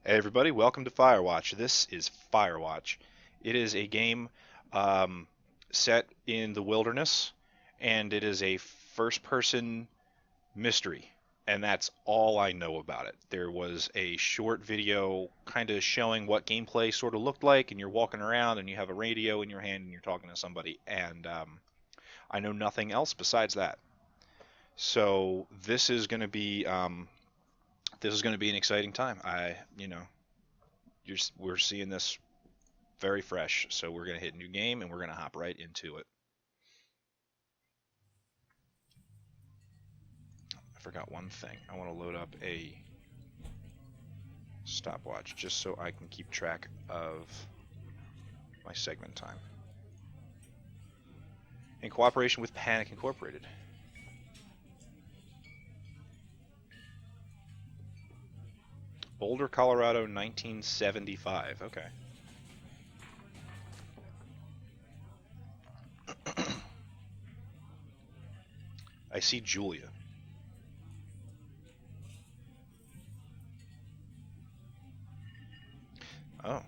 Hey everybody, welcome to Firewatch. This is Firewatch. It is a game set in the wilderness, and it is a first-person mystery, and that's all I know about it. There was a short video kind of showing what gameplay sort of looked like, and you're walking around and you have a radio in your hand and you're talking to somebody, and I know nothing else besides that. So this is going to be an exciting time. We're seeing this very fresh. So we're going to hit new game and we're going to hop right into it. I forgot one thing. I want to load up a stopwatch just so I can keep track of my segment time. In cooperation with Panic Incorporated. Boulder, Colorado, 1975. Okay. I see Julia. Oh.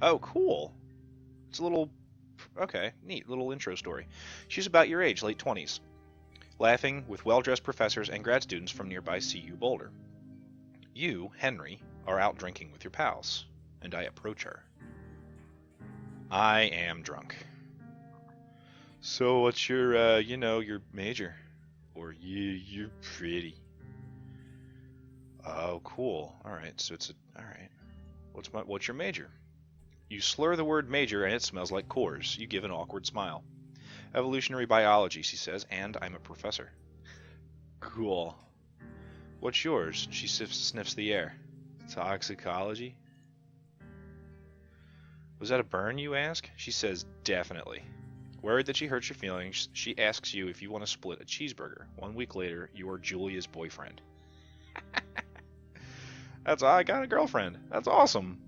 Oh, cool. It's a little, okay, neat little intro story. She's about your age, late 20s, laughing with well-dressed professors and grad students from nearby CU Boulder. You, Henry, are out drinking with your pals, and I approach her. I am drunk. So what's your major? Or you're pretty. Oh, cool. All right, so all right. What's your major? You slur the word major and it smells like Coors. You give an awkward smile. Evolutionary biology, she says, and I'm a professor. Cool. What's yours? She sniffs the air. Toxicology? Was that a burn, you ask? She says, definitely. Worried that she hurts your feelings, she asks you if you want to split a cheeseburger. 1 week later, you are Julia's boyfriend. I got a girlfriend. That's awesome.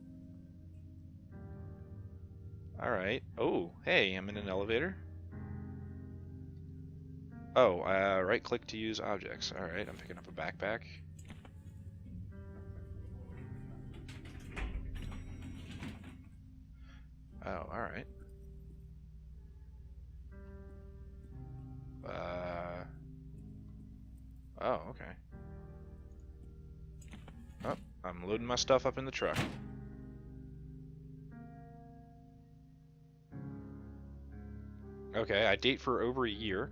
Alright. Oh, hey, I'm in an elevator. Oh, right click to use objects. Alright, I'm picking up a backpack. Oh, alright. Oh, okay. Oh, I'm loading my stuff up in the truck. Okay, I date for over a year.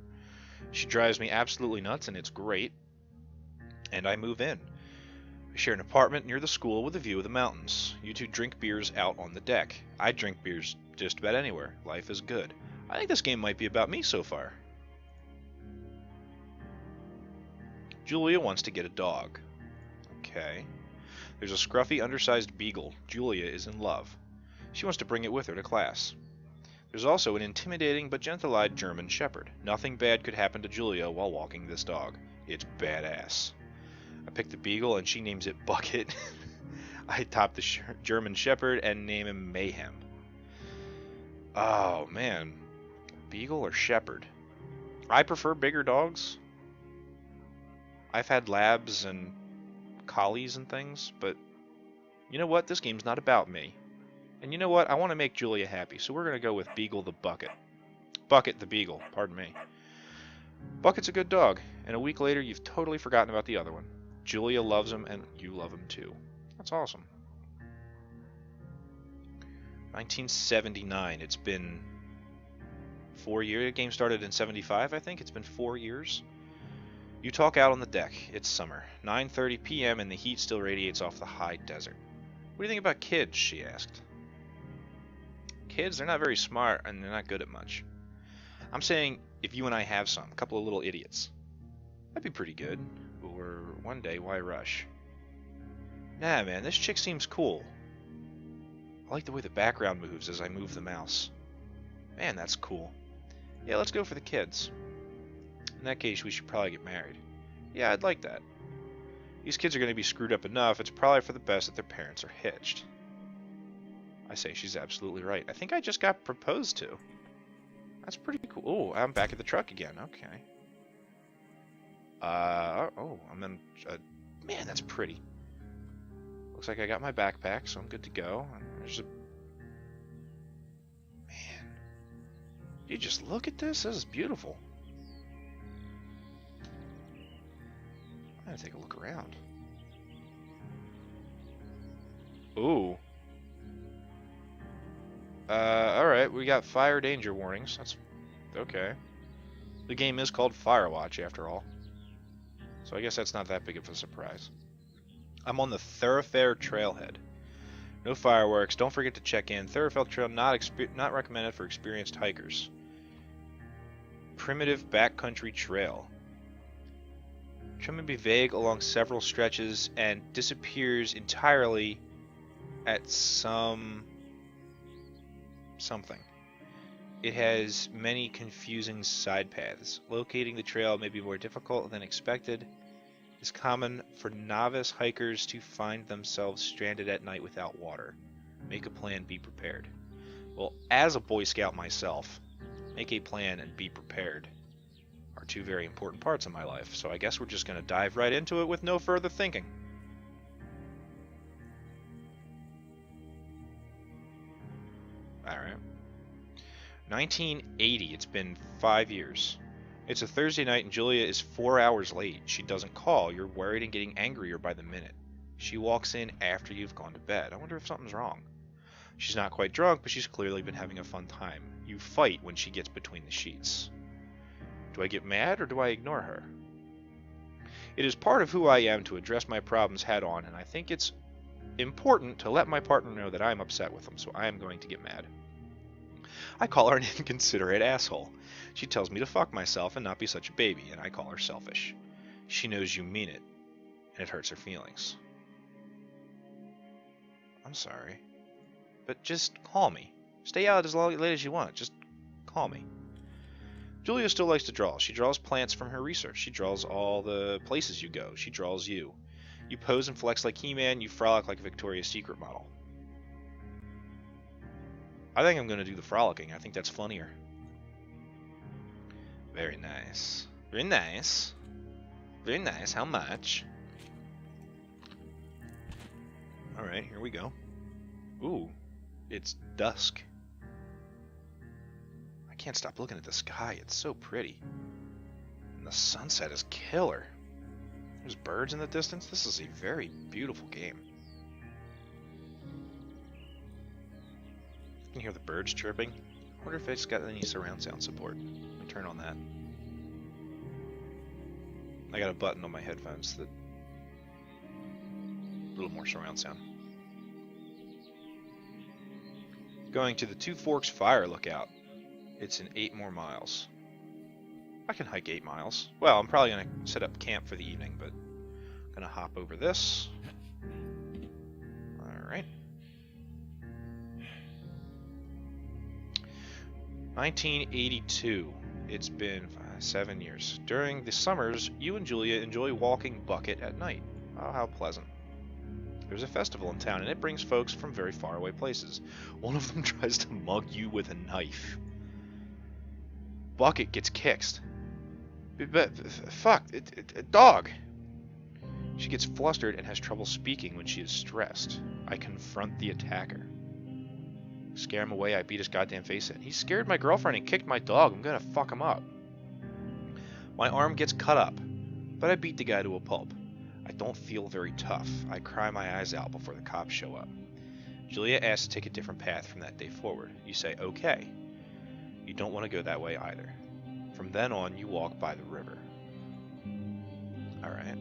She drives me absolutely nuts, and it's great. And I move in. I share an apartment near the school with a view of the mountains. You two drink beers out on the deck. I drink beers just about anywhere. Life is good. I think this game might be about me so far. Julia wants to get a dog. Okay. There's a scruffy, undersized beagle. Julia is in love. She wants to bring it with her to class. There's also an intimidating but gentle-eyed German shepherd. Nothing bad could happen to Julia while walking this dog. It's badass. I pick the beagle and she names it Bucket. I adopt the German shepherd and name him Mayhem. Oh man, beagle or shepherd? I prefer bigger dogs. I've had labs and collies and things, but you know what? This game's not about me. And you know what? I want to make Julia happy, so we're going to go with Beagle the Bucket. Bucket the Beagle, pardon me. Bucket's a good dog, and a week later you've totally forgotten about the other one. Julia loves him, and you love him too. That's awesome. 1979. It's been 4 years. The game started in 75, I think. It's been 4 years. You talk out on the deck. It's summer. 9:30 p.m. and the heat still radiates off the high desert. What do you think about kids? She asked. Kids, they're not very smart and they're not good at much. I'm saying if you and I have some, a couple of little idiots. That'd be pretty good. Or one day, why rush? Nah, man, this chick seems cool. I like the way the background moves as I move the mouse. Man, that's cool. Yeah, let's go for the kids. In that case, we should probably get married. Yeah, I'd like that. These kids are going to be screwed up enough, it's probably for the best that their parents are hitched. I say she's absolutely right. I think I just got proposed to. That's pretty cool. Oh, I'm back at the truck again. Okay. Oh, I'm in... man, that's pretty. Looks like I got my backpack, so I'm good to go. There's a... Man. You just look at this. This is beautiful. I'm gonna take a look around. Ooh. Alright, we got fire danger warnings. That's... okay. The game is called Firewatch, after all. So I guess that's not that big of a surprise. I'm on the Thoroughfare Trailhead. No fireworks. Don't forget to check in. Thoroughfare Trail not recommended for experienced hikers. Primitive backcountry trail. Trail may be vague along several stretches and disappears entirely at something. It has many confusing side paths. Locating the trail may be more difficult than expected. It's common for novice hikers to find themselves stranded at night without water. Make a plan, be prepared. Well, as a Boy Scout myself, make a plan and be prepared are two very important parts of my life. So I guess we're just going to dive right into it with no further thinking. Alright. 1980. It's been 5 years. It's a Thursday night and Julia is 4 hours late. She doesn't call. You're worried and getting angrier by the minute. She walks in after you've gone to bed. I wonder if something's wrong. She's not quite drunk, but she's clearly been having a fun time. You fight when she gets between the sheets. Do I get mad or do I ignore her? It is part of who I am to address my problems head on, and I think it's important to let my partner know that I'm upset with them, so I am going to get mad. I call her an inconsiderate asshole. She tells me to fuck myself and not be such a baby, and I call her selfish. She knows you mean it, and it hurts her feelings. I'm sorry, but just call me. Stay out as late as you want. Just call me. Julia still likes to draw. She draws plants from her research. She draws all the places you go. She draws you. You pose and flex like He-Man. You frolic like a Victoria's Secret model. I think I'm going to do the frolicking. I think that's funnier. Very nice. Very nice. Very nice. How much? Alright, here we go. Ooh, it's dusk. I can't stop looking at the sky. It's so pretty. And the sunset is killer. There's birds in the distance. This is a very beautiful game. You can hear the birds chirping. I wonder if it's got any surround sound support. Let me turn on that. I got a button on my headphones that a little more surround sound. Going to the Two Forks Fire Lookout. It's in 8 more miles. I can hike 8 miles. Well, I'm probably going to set up camp for the evening, but I'm going to hop over this. Alright. 1982. It's been 7 years. During the summers, you and Julia enjoy walking Bucket at night. Oh, how pleasant. There's a festival in town, and it brings folks from very far away places. One of them tries to mug you with a knife. Bucket gets kicked. Fuck, dog! She gets flustered and has trouble speaking when she is stressed. I confront the attacker. Scare him away, I beat his goddamn face in. He scared my girlfriend and kicked my dog. I'm gonna fuck him up. My arm gets cut up, but I beat the guy to a pulp. I don't feel very tough. I cry my eyes out before the cops show up. Julia asks to take a different path from that day forward. You say, okay. You don't want to go that way either. From then on, you walk by the river. Alright.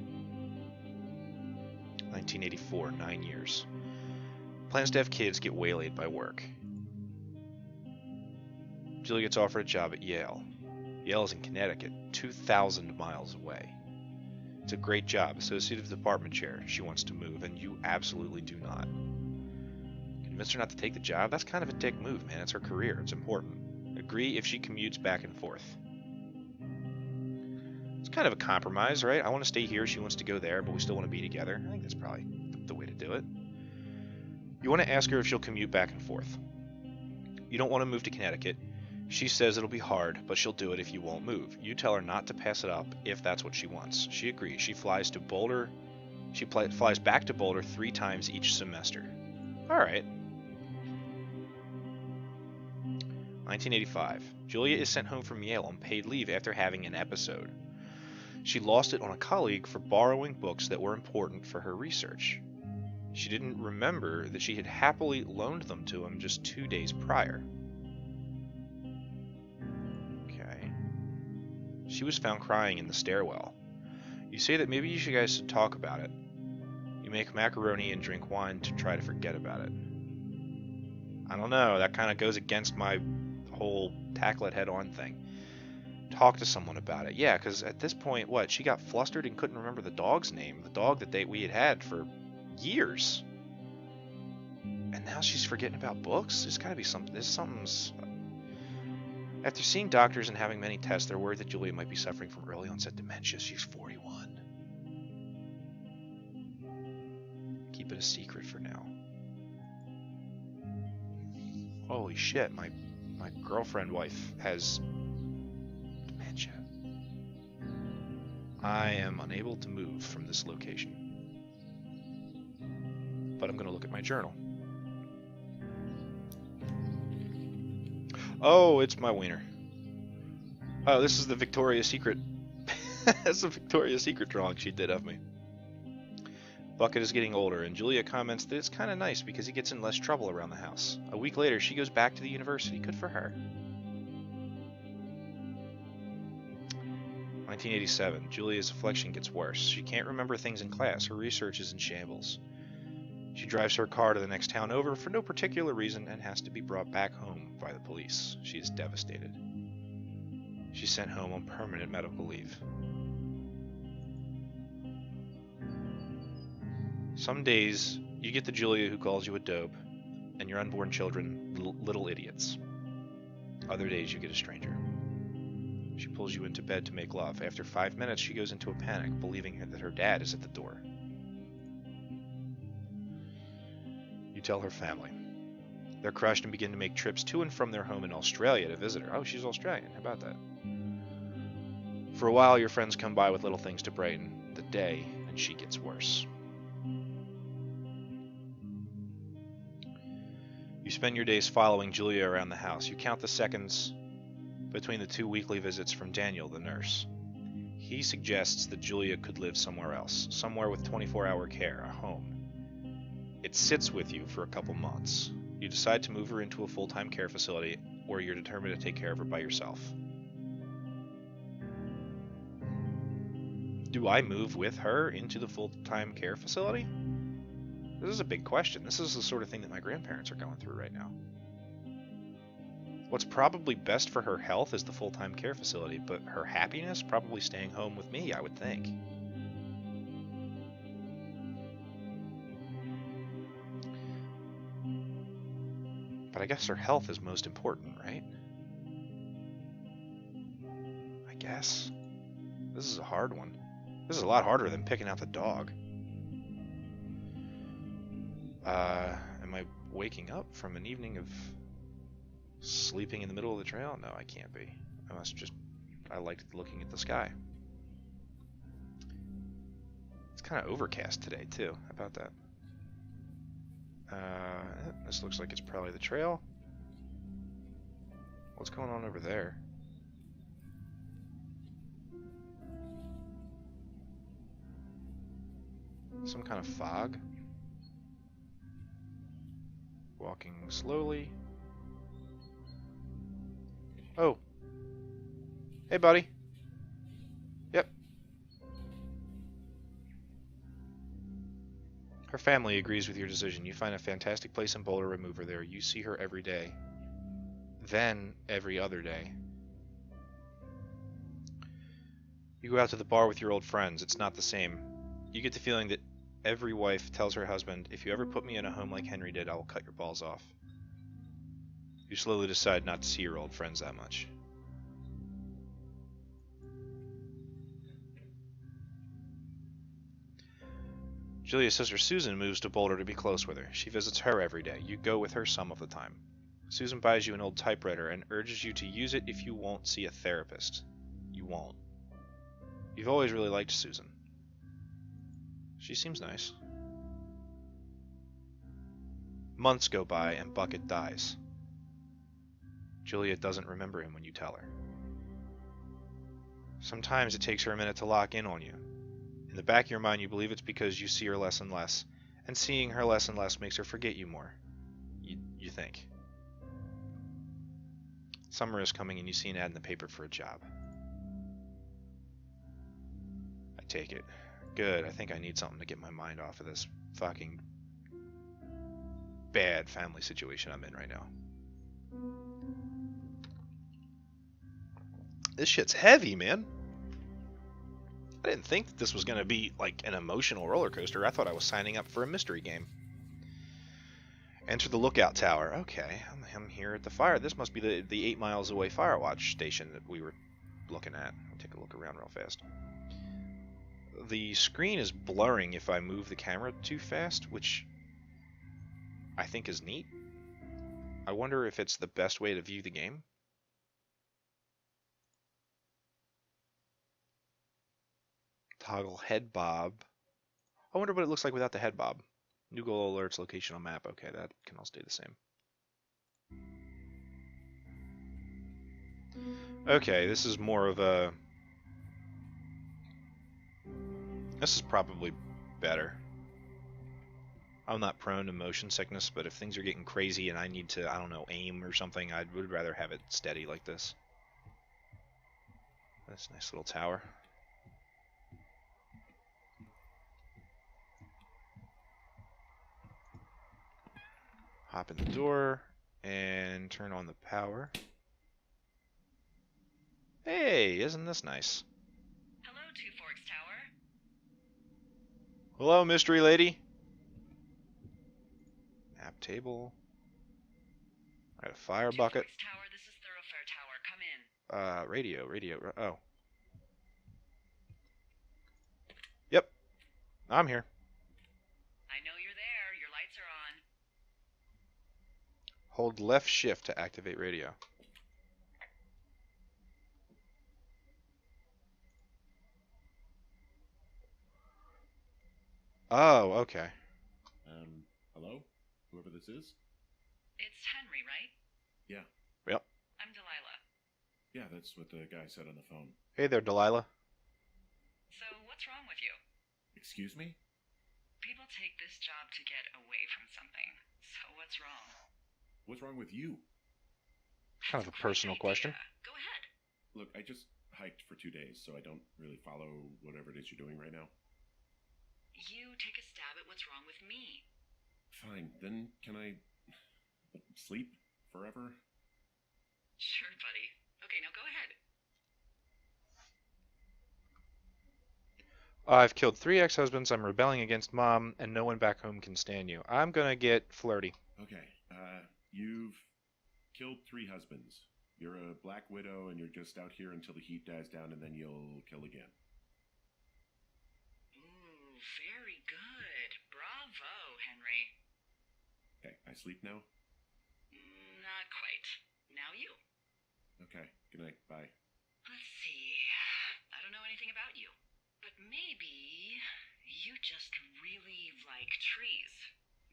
1984, 9 years. Plans to have kids get waylaid by work. Julia gets offered a job at Yale. Yale is in Connecticut, 2,000 miles away. It's a great job, associative department chair. She wants to move, and you absolutely do not. Convince her not to take the job? That's kind of a dick move, man. It's her career. It's important. Agree if she commutes back and forth. It's kind of a compromise, right? I want to stay here, she wants to go there, but we still want to be together. I think that's probably the way to do it. You want to ask her if she'll commute back and forth. You don't want to move to Connecticut. She says it'll be hard, but she'll do it if you won't move. You tell her not to pass it up if that's what she wants. She agrees. She flies to Boulder. She flies back to Boulder 3 times each semester. All right. 1985. Julia is sent home from Yale on paid leave after having an episode. She lost it on a colleague for borrowing books that were important for her research. She didn't remember that she had happily loaned them to him just 2 days prior. Okay. She was found crying in the stairwell. You say that maybe you guys should talk about it. You make macaroni and drink wine to try to forget about it. I don't know, that kind of goes against my whole tackle it head on thing. Talk to someone about it. Yeah, because at this point, what? She got flustered and couldn't remember the dog's name. The dog that we had had for years. And now she's forgetting about books? There's gotta be something. Something's... After seeing doctors and having many tests, they're worried that Julia might be suffering from early onset dementia. She's 41. Keep it a secret for now. Holy shit, my girlfriend wife has dementia. I am unable to move from this location. But I'm going to look at my journal. Oh, it's my wiener. Oh, this is the Victoria's Secret. That's a Victoria's Secret drawing she did of me. Bucket is getting older, and Julia comments that it's kind of nice because he gets in less trouble around the house. A week later, she goes back to the university. Good for her. 1987. Julia's affliction gets worse. She can't remember things in class. Her research is in shambles. She drives her car to the next town over for no particular reason and has to be brought back home by the police. She is devastated. She's sent home on permanent medical leave. Some days, you get the Julia who calls you a dope, and your unborn children little idiots. Other days, you get a stranger. She pulls you into bed to make love. After 5 minutes, she goes into a panic, believing that her dad is at the door. You tell her family. They're crushed and begin to make trips to and from their home in Australia to visit her. Oh, she's Australian. How about that? For a while, your friends come by with little things to brighten the day, and she gets worse. You spend your days following Julia around the house. You count the seconds between the 2 weekly visits from Daniel, the nurse. He suggests that Julia could live somewhere else, somewhere with 24-hour care, a home. It sits with you for a couple months. You decide to move her into a full-time care facility, or you're determined to take care of her by yourself. Do I move with her into the full-time care facility? This is a big question. This is the sort of thing that my grandparents are going through right now. What's probably best for her health is the full-time care facility, but her happiness probably staying home with me, I would think. But I guess her health is most important, right? I guess. This is a hard one. This is a lot harder than picking out the dog. Am I waking up from an evening of sleeping in the middle of the trail? No, I can't be. I liked looking at the sky. It's kind of overcast today, too. How about that? This looks like it's probably the trail. What's going on over there? Some kind of fog. Walking slowly. Oh. Hey, buddy. Yep. Her family agrees with your decision. You find a fantastic place in Boulder, remove her there. You see her every day. Then, every other day. You go out to the bar with your old friends. It's not the same. You get the feeling that every wife tells her husband, if you ever put me in a home like Henry did, I will cut your balls off. You slowly decide not to see your old friends that much. Julia's sister Susan moves to Boulder to be close with her. She visits her every day. You go with her some of the time. Susan buys you an old typewriter and urges you to use it if you won't see a therapist. You won't. You've always really liked Susan. She seems nice. Months go by and Bucket dies. Julia doesn't remember him when you tell her. Sometimes it takes her a minute to lock in on you. In the back of your mind, you believe it's because you see her less and less, and seeing her less and less makes her forget you more. You think. Summer is coming and you see an ad in the paper for a job. I take it. Good, I think I need something to get my mind off of this fucking bad family situation I'm in right now. This shit's heavy, man. I didn't think that this was going to be like an emotional roller coaster. I thought I was signing up for a mystery game. Enter the lookout tower. Okay, I'm here at the fire. This must be the 8 miles away Firewatch station that we were looking at. I'll take a look around real fast. The screen is blurring if I move the camera too fast, which I think is neat. I wonder if it's the best way to view the game. Toggle head bob. I wonder what it looks like without the head bob. New goal alerts, location on map. Okay, that can all stay the same. Okay, this is more of a... This is probably better. I'm not prone to motion sickness, but if things are getting crazy and I need to, I don't know, aim or something, I would rather have it steady like this. That's a nice little tower. Hop in the door and turn on the power. Hey, isn't this nice? Hello, Two Forks Tower. Hello, mystery lady. Map table. I got a fire bucket. Two Forks Tower, this is Thoroughfare Tower. Come in. Radio. Oh. Yep. I'm here. I know you're there. Your lights are on. Hold left shift to activate radio. Oh, okay. Hello? Whoever this is? It's Henry, right? Yeah. Yep. I'm Delilah. Yeah, that's what the guy said on the phone. Hey there, Delilah. So, what's wrong with you? Excuse me? People take this job to get away from something. So, what's wrong? What's wrong with you? Kind of a personal question. Go ahead. Look, I just hiked for 2 days, so I don't really follow whatever it is you're doing right now. You take a stab at what's wrong with me. Fine, then can I sleep forever? Sure, buddy. Okay, now go ahead. I've killed 3 ex-husbands, I'm rebelling against Mom, and no one back home can stand you. I'm gonna get flirty. Okay, you've killed 3 husbands. You're a black widow, and you're just out here until the heat dies down, and then you'll kill again. Ooh, very good. Bravo, Henry. Okay, I sleep now? Not quite. Now you. Okay, good night, bye. Let's see. I don't know anything about you, but maybe you just really like trees.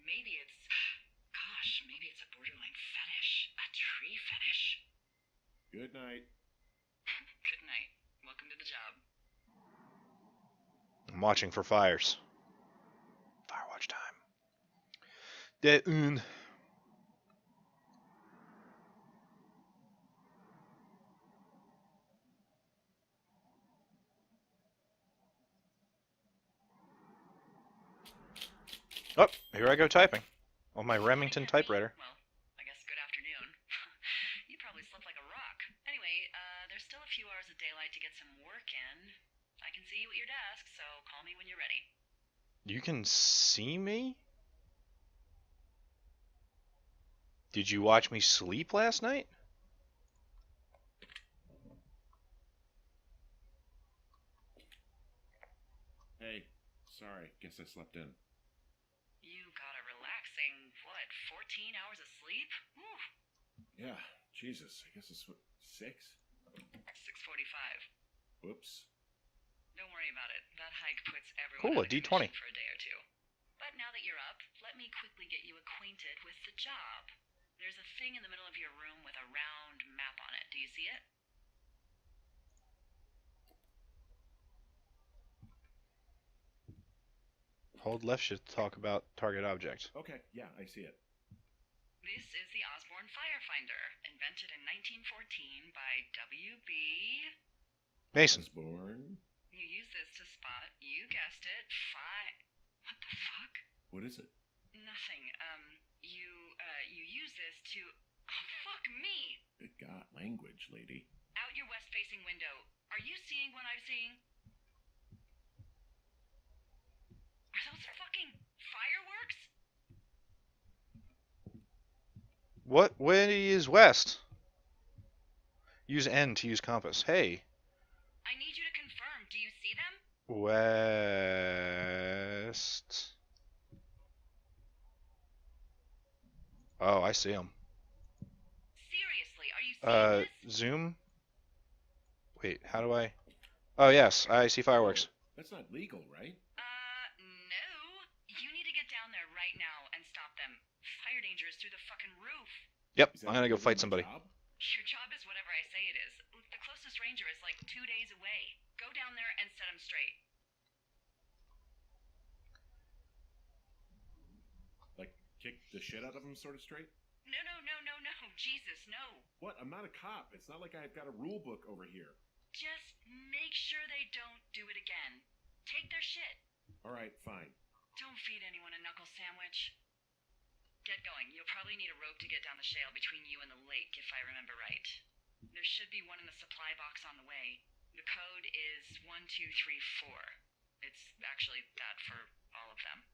Maybe it's a borderline fetish. A tree fetish. Good night. Good night. Welcome to the job. I'm watching for fires. Firewatch time. De un. Oh, here I go typing on my Remington typewriter. Well, I guess good afternoon. You probably slept like a rock. Anyway, there's still a few hours of daylight to get some work in. I can see you at your desk, so call me when you're ready. You can see me? Did you watch me sleep last night? Hey, sorry, guess I slept in. You got a relaxing, 14 hours of sleep? Whew. Yeah, Jesus. I guess it's 6? 6:45. Whoops. Don't worry about it. That hike puts everyone Cool, a out of D20. commission for a day or two. But now that you're up, let me quickly get you acquainted with the job. There's a thing in the middle of your room with a round map on it. Do you see it? Hold left shift to talk about target object. Okay, yeah, I see it. This is the Osborne Firefinder, invented in 1914 by W.B. Mason. Osborne. You use this to spot, you guessed it, What the fuck? What is it? Nothing. You use this to... Oh, fuck me! Good God, language, lady. Out your west-facing window. Are you seeing what I'm seeing? Are those fucking fireworks? What way is west? Use N to use compass. Hey. I need you to confirm. Do you see them? West. Oh, I see them. Seriously, are you seeing this? Zoom? Wait, how do I... Oh, yes, I see fireworks. That's not legal, right? No. You need to get down there right now and stop them. Fire danger is through the fucking roof. Yep, Is that I'm gonna go really fight my somebody. job? Your job is whatever I say it is. The closest ranger is like 2 days away. Go down there and set him straight. Like, kick the shit out of him sort of straight? No. Jesus, no. What? I'm not a cop. It's not like I've got a rule book over here. Just make sure they don't do it again. Take their shit. All right, fine. Don't feed anyone a knuckle sandwich. Get going. You'll probably need a rope to get down the shale between you and the lake, if I remember right. There should be one in the supply box on the way. The code is 1234. It's actually that for all of them.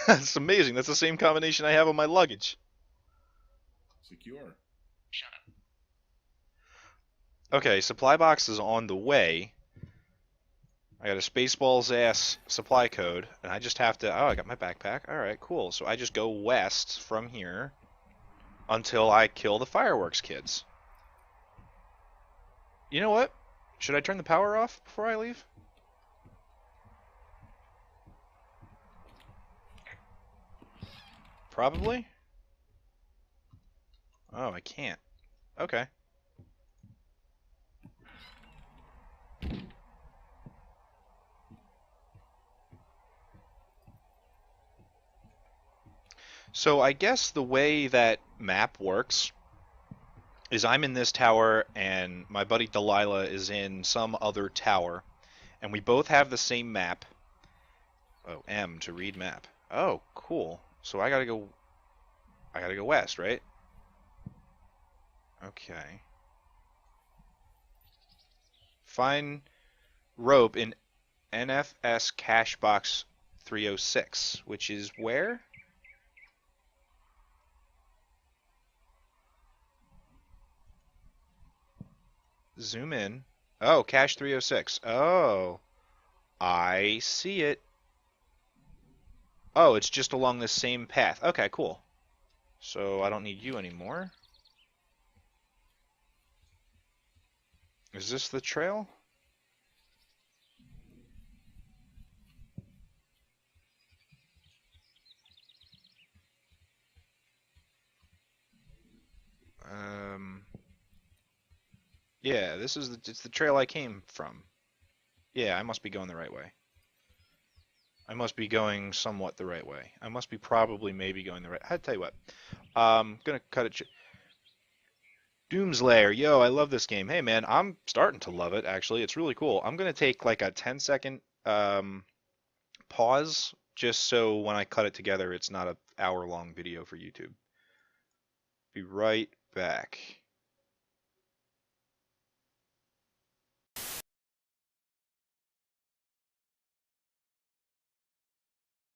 That's amazing. That's the same combination I have on my luggage. Secure. Shut up. Okay, supply box is on the way. I got a Spaceballs ass supply code, and I just have to... Oh, I got my backpack. Alright, cool. So I just go west from here until I kill the fireworks kids. You know what? Should I turn the power off before I leave? Probably. Oh, I can't. Okay. So I guess the way that map works is I'm in this tower and my buddy Delilah is in some other tower, and we both have the same map. Oh, M to read map. Oh, cool. So I gotta go west, right? Okay. Find rope in NFS cache box 306, which is where? Zoom in. Oh, cache 306. Oh, I see it. Oh, it's just along this same path. Okay, cool. So I don't need you anymore. Is this the trail? Yeah, it's the trail I came from. Yeah, I must be going the right way. I must be going somewhat the right way. I must be probably maybe going the right... I'll tell you what. Gonna cut it... Doomslayer, yo, I love this game. Hey, man, I'm starting to love it, actually. It's really cool. I'm gonna take like a 10-second pause, just so when I cut it together, it's not an hour-long video for YouTube. Be right back.